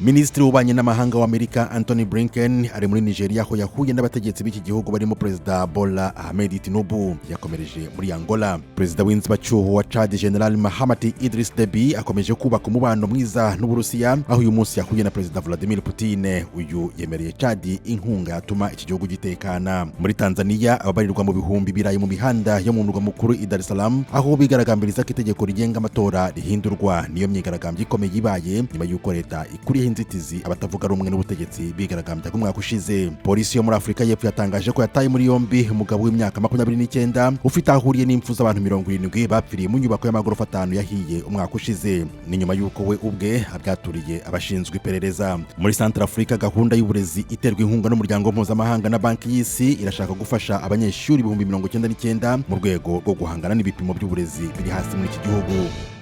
Minisitiri w'ububanyi n'amahanga w'Amerika Anthony Blinken ari muri Nigeria aho yahuye n'abategetsi b'iki gihugu barimo Perezida Bola Ahmed Tinubu. Yakomereje muri Angola. Perezida w'inzibacyuho wa Chad General Mahamat Idriss Deby akomeje kubaka umubano mwiza n'Uburusiya, aho uyu munsi yahuye na Perezida Vladimir Putin. Uyu yemereye Chad inkunga yatuma iki gihugu gitekana. Muri Tanzania ababarirwa mu bihumbi birayi mu mihanda yo mu murwa mukuru i Dar es Salaam, aho bigaragambiriza ko itegeko rigenga amatora rihindurwa. Niyo myigaragambyo ikomeye ibaye nyuma y'uko leta ikuriye inzitizi abatavuga rumwe n'ubutegetsi bigaragambya ku mwaka ushize. Polisi yo muri Afurika y'Epfo yatangaje ko yataye muri yombi umugabo w'imyaka 29 ufite ahuriye n'impfu z'abantu 70 bapfiriye mu nyubako y'amagorofa 5 yahiye umwaka ushize. Ni nyuma y'uko we ubwe abyaturiye abashinzwe iperereza. Muri Central Africa gahunda y'uburezi iterwa inkunga n'umuryango mpuzamahanga na banki y'isi irashaka gufasha abanyeshuri 99 mu rwego rwo guhangana n'ibipimo by'uburezi biri hasi muri iki gihugu.